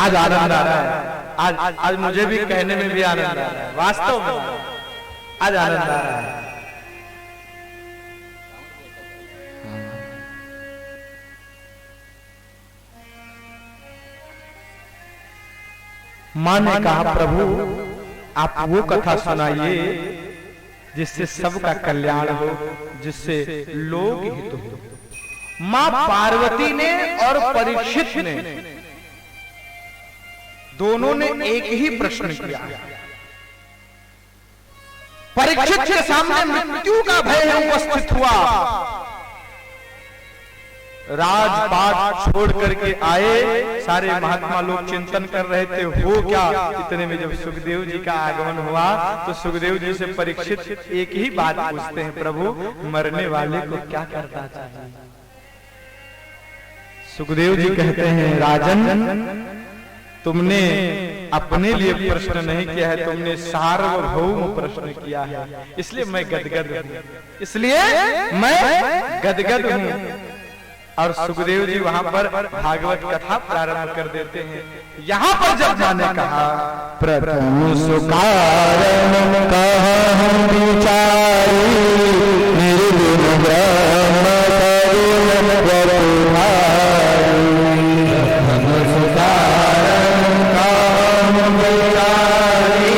आज आनंद आ रहा है। आज मुझे भी कहने में भी आनंद आ रहा है, वास्तव में आज आनंद आ रहा है। मां ने कहा, प्रभु आप वो कथा सुनाइए जिससे सबका कल्याण हो, जिससे लोग हित हो। मां पार्वती ने और परीक्षित ने दोनों ने एक ही प्रश्न किया। परीक्षित के सामने मृत्यु का भय उपस्थित हुआ। राजपाट छोड़ करके आए, सारे महात्मा लोग चिंतन कर रहे थे हो क्या। इतने में जब सुखदेव जी का आगमन हुआ तो सुखदेव जी से परीक्षित एक ही बात पूछते हैं, प्रभु मरने वाले को क्या करना चाहिए। सुखदेव जी कहते हैं, राजन तुमने अपने लिए प्रश्न नहीं किया है, तुमने सार्वभौम प्रश्न किया है, इसलिए मैं गदगद हूं, इसलिए मैं गदगद हूं। और सुखदेव जी वहां पर भागवत कथा प्रारंभ कर देते हैं। यहाँ पर जब जाने कहा, प्रथम सुकारण कहूं विचारी, निर्गुण ब्रह्म करुण वरुणारी। प्रथम सुकारण कहूं विचारी,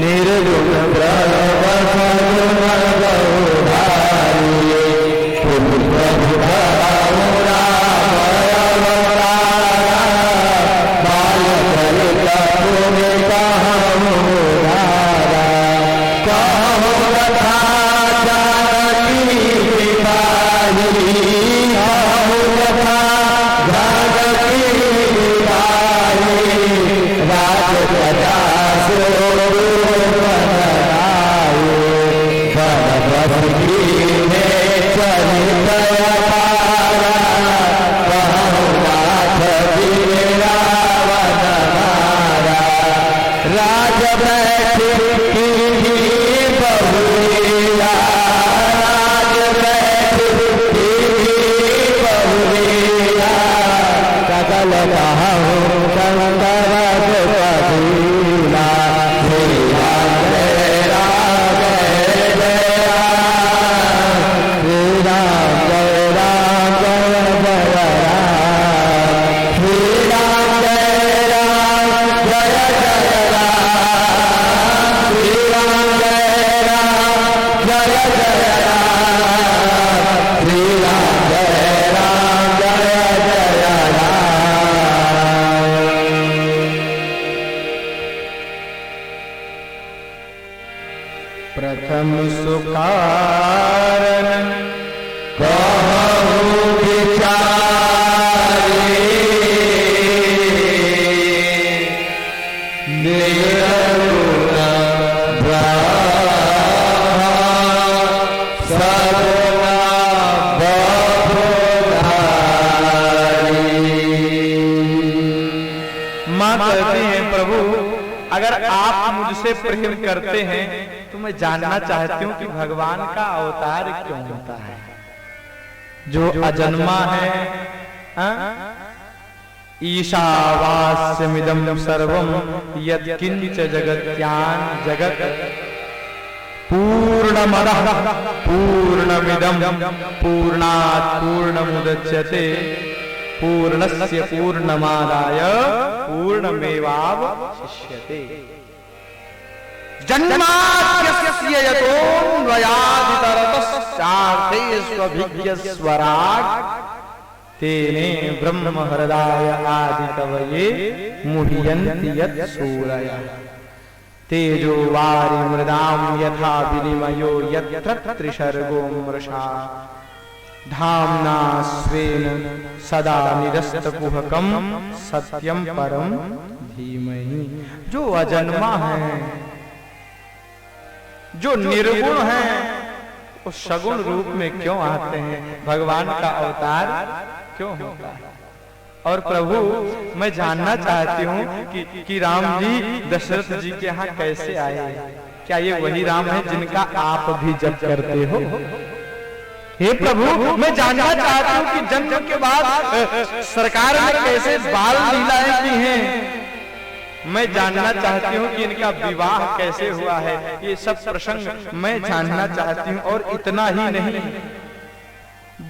निर्गुण ब्रह्म करुण वरुणारी। प्रथम सुकारण कहूं विचारी, निर्गुण ब्रह्म सगुण बहुधारी। मां कहती हैं, प्रभु अगर आप मुझसे प्रेम करते हैं तो मैं जानना चाहती हूँ कि भगवान का अवतार क्यों होता है। जो अजन्मा है, ईशावास्यमिदं सर्वं यत्किंच जगत्यां जगत् पूर्णमदः पूर्णमिदं पूर्णात् पूर्णमुदच्यते पूर्णस्य पूर्णमादाय पूर्णमेवावशिष्यते। जन्माद्यस्य यतोऽन्वयादितरतश्चार्थेष्वभिज्ञस्वराट् तेने ब्रह्म हृदय आदिकवये मुह्यन्ति यत्सूरयः। तेजो वारि मृदां यथा विनिमयो यत्र त्रिसर्गो मृषा। धाम्ना स्वेन सदा निरस्तकुहकं सत्यं परं धीमहि। जो अजन्मा है, जो निर्गुण है, वो सगुण रूप में क्यों आते हैं, भगवान का अवतार क्यों होता है। और प्रभु मैं जानना चाहती हूँ कि राम जी दशरथ जी के यहाँ कैसे आए। क्या ये वही राम है जिनका आप भी जप करते हो। हे प्रभु, मैं जानना चाहती हूँ कि जन्म के बाद सरकार ने कैसे बाल लीलाएं की हैं। मैं जानना चाहती हूँ कि इनका विवाह कैसे हुआ है। ये सब प्रसंग मैं जानना चाहती हूँ। और इतना ही नहीं,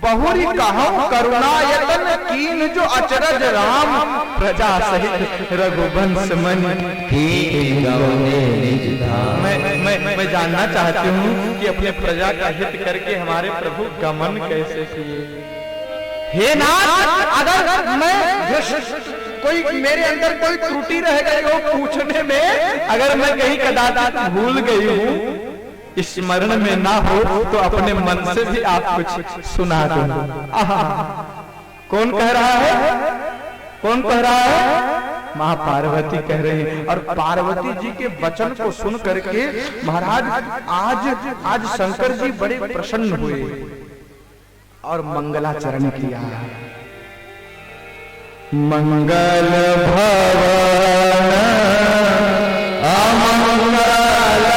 बहुरी कहूं करुणायतन कीन जो अचरज राम प्रजा सहित रघुवंश मन मैं जानना चाहती हूँ कि अपने प्रजा का हित करके हमारे प्रभु गमन कैसे किए। हे नाथ, अगर मैं कोई मेरे अंदर कोई त्रुटि रह गई हो पूछने में, अगर मैं कहीं कदाचित भूल गई हूँ, स्मरण में ना हो, तो अपने मन से भी आप कुछ सुना दो। कौन कह रहा है? कौन कह रहा है? माँ पार्वती कह रही है। और पार्वती जी के वचन को सुन करके महाराज आज शंकर जी बड़े प्रसन्न हुए और मंगलाचरण किया। मंगल भवन अमंगल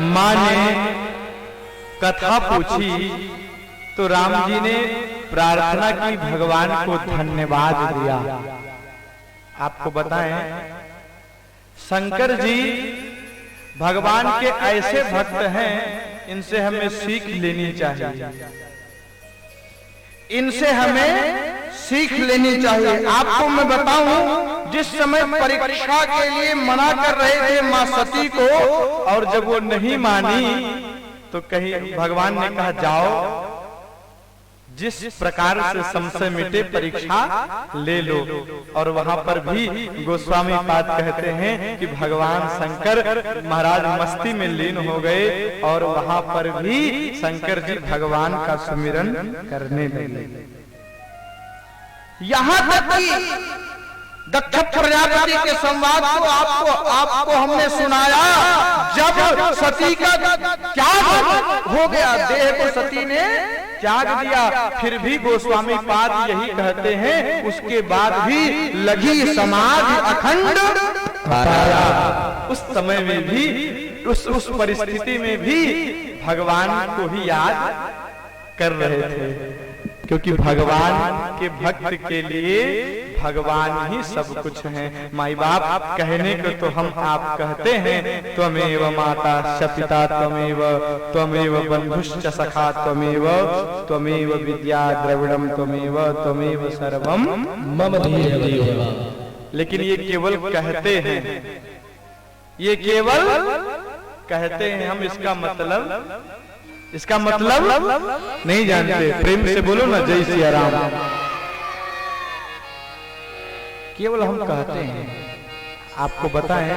माँ ने कथा पूछी तो राम जी ने प्रार्थना की, भगवान को धन्यवाद दिया। आपको बताएं, शंकर जी भगवान के ऐसे भक्त हैं, इनसे हमें सीख लेनी चाहिए। इनसे हमें सीख लेनी चाहिए। आपको मैं बताऊं, जिस समय परीक्षा के लिए मना कर रहे थे मां सती को, और जब वो नहीं मानी तो कहीं भगवान ने कहा जाओ जिस प्रकार से संशय मिटे परीक्षा ले लो। और वहां पर भी गोस्वामी पाद कहते हैं कि भगवान शंकर महाराज मस्ती में लीन हो गए और वहां पर भी शंकर जी भगवान का सुमिरन करने लगे। यहाँ तक कि दक्ष प्रजापति के संवाद को आपको हमने सुनाया। जब सती का त्याग हो गया, देह को सती ने त्याग दिया, फिर भी गोस्वामी पाद यही कहते हैं, उसके बाद भी लगी समाधि अखंड। उस समय में भी उस परिस्थिति में भी भगवान को ही याद कर रहे थे, क्योंकि भगवान के भक्त के लिए भगवान ही सब कुछ है। माई बाप कहने को तो हम आप कहते हैं, त्वमेव माता च पिता त्वमेव बंधुश्च सखा त्वमेव विद्या द्रविड़म त्वमेव सर्वम मम देव। लेकिन ये केवल कहते हैं, ये केवल कहते हैं, हम इसका मतलब नहीं जानते। प्रेम से बोलो ना, जय सिया राम। केवल हम कहते हैं, आपको बताएं,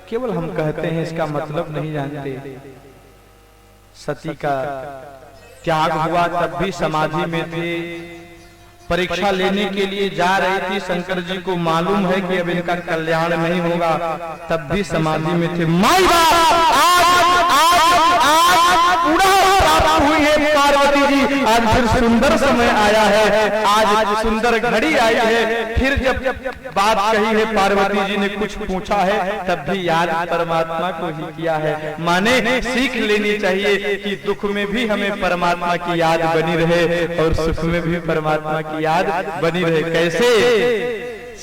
केवल हम कहते हैं, इसका मतलब नहीं जानते। सती का त्याग हुआ तब भी समाधि में थे, परीक्षा लेने के लिए जा रही थी। शंकर जी को मालूम है कि अब इनका कल्याण नहीं होगा, तब भी समाधि में थे। माई बाप हुई है पार्वती जी, आज फिर सुंदर समय आया है, आज सुंदर घड़ी आई है। फिर जब बात कही है, पार्वती जी ने कुछ पूछा है, तब भी याद परमात्मा को ही किया है। माने सीख लेनी चाहिए कि दुख में भी हमें परमात्मा की याद बनी रहे और सुख में भी परमात्मा की याद बनी रहे। कैसे?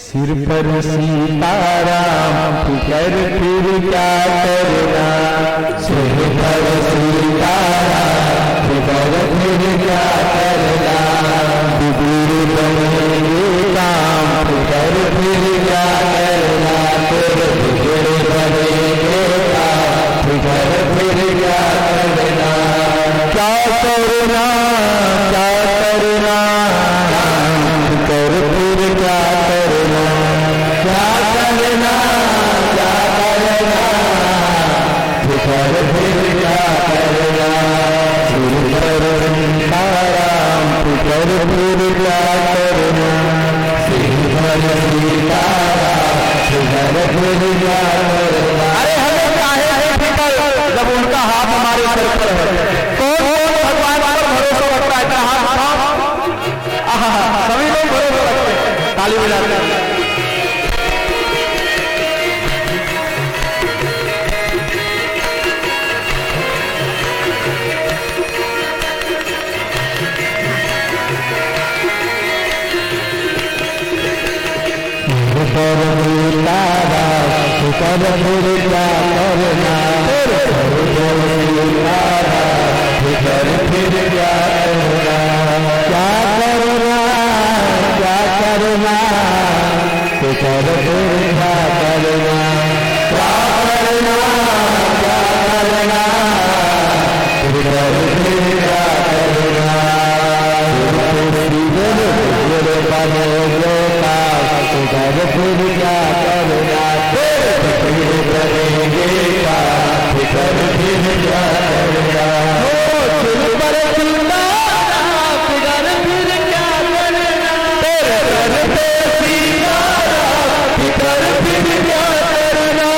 सिर पर सीताराम फिकर फिर क्या करना, सिर पर सीताराम फिकर फिर क्या करना, बिगड़ बनेंगे काम फिकर फिर क्या करना, तेरे बिगड़ बनेंगे काम फिकर फिर क्या करना, क्या करना क्या करना, फिकर फिर क्या करना, क्या करना क्या करना, फिकर फिर क्या करना, सिर पर सीताराम फिकर फिर क्या करना, सिर पर सीताराम फिकर फिर क्या करना। अरे हमें काहे है फिकर, जब उनका हाथ हमारे सर पर है। कौन भगवान पर भरोसा रखता है? हाथ सभी लोग भरोसा रखते हैं, ताली बजाते हैं। फिकर फिर क्या करना, फिकर फिर क्या करना, क्या करना क्या करना, फिकर फिर क्या करना, क्या करना क्या करना, फिकर फिर क्या करना, फिकर फिर क्या करना, फिर करेंगे क्या, फिकर फिर क्या करना, फिर पर फिकर फिर क्या करना, तेरे घर पे फिकर फिर क्या करना।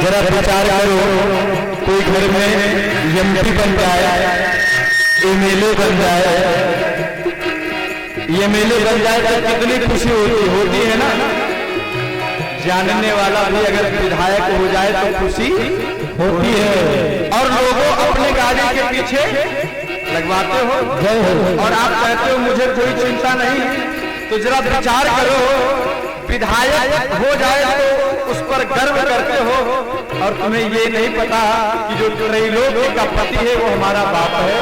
जरा विचार करो, कोई घर में एमपी बन जाए, एमएलए बन जाए, एमएलए बन जाए तो कितनी खुशी होती है ना। जानने वाला भी अगर विधायक हो जाए तो खुशी होती है। और लोगों अपने गाड़ी के पीछे लगवाते हो और आप कहते हो मुझे कोई चिंता नहीं। तो जरा विचार करो, विधायक हो जाए तो उस पर गर्व करते हो और तुम्हें ये नहीं पता कि जो त्रैलोक्य का पति है वो हमारा बाप है।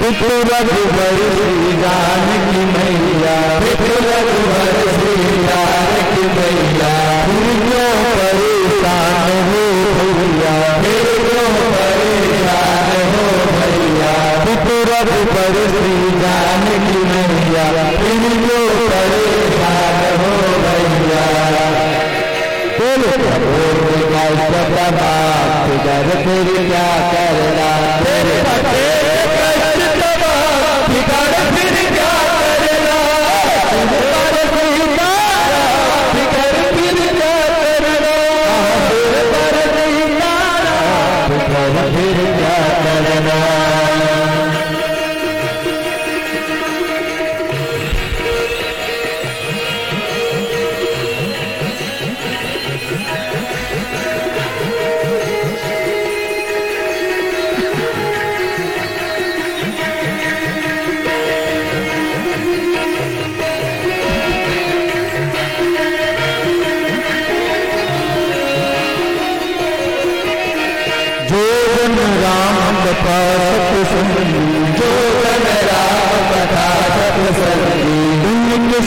रघुबर श्री जानकी मैया, रघुबर श्री जानकी मैया, क्यों परेशान हो भैया, क्यों परेशान हो भैया, रघुबर श्री जानकी मैया, क्यों परेशान हो भैया। फिर क्या करना तेरे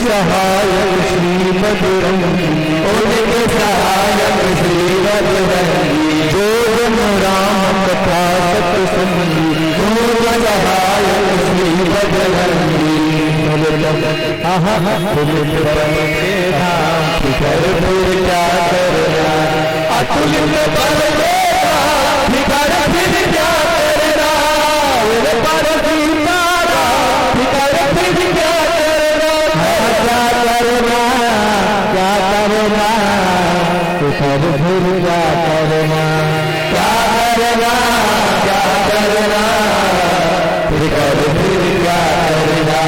सहायक श्री बजरंगी, उनके सहायक श्री बजरंगी, जो जन राम कथा सत्संगी, उनके सहायक श्री बजरंगी। अतुलित बल के धाम फिकर फिर क्या करना, अतुलित बल के धाम फिकर फिर क्या करना, पर दीवारा फिकर फिर क्या क्या करना, फिकर फिर क्या करना, क्या करना, क्या करना, फिकर फिर क्या करना,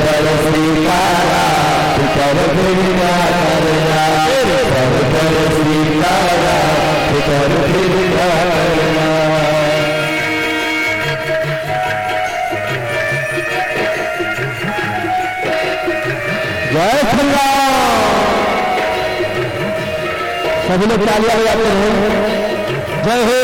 कर स्वीकारा, फिकर फिर क्या करना, कर स्वीकारा, फिकर फिर क्या करना। जय श्री राम। सभी लोग तालियां बजाते हैं। जय हो।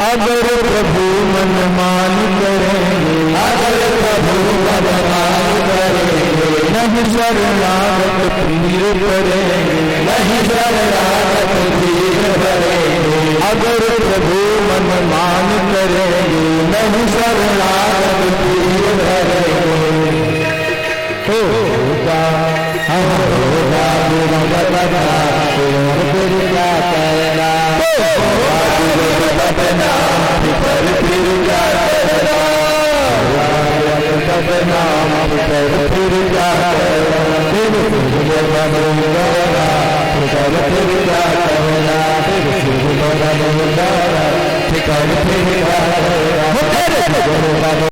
अगर प्रभु मन मान करेंगे, अगर प्रभु मन मान करेंगे, नहीं शरणागत पीर करेंगे, नहीं शरणागत पीर करेंगे। अगर प्रभु मन मान करेंगे, नहीं शरणागत पीर करेंगे। होगा होगा फिर क्या करना, फिकर फिर क्या करना, नाम फिकर फिर क्या करना, फिर क्या करना, फिकर फिर क्या करना।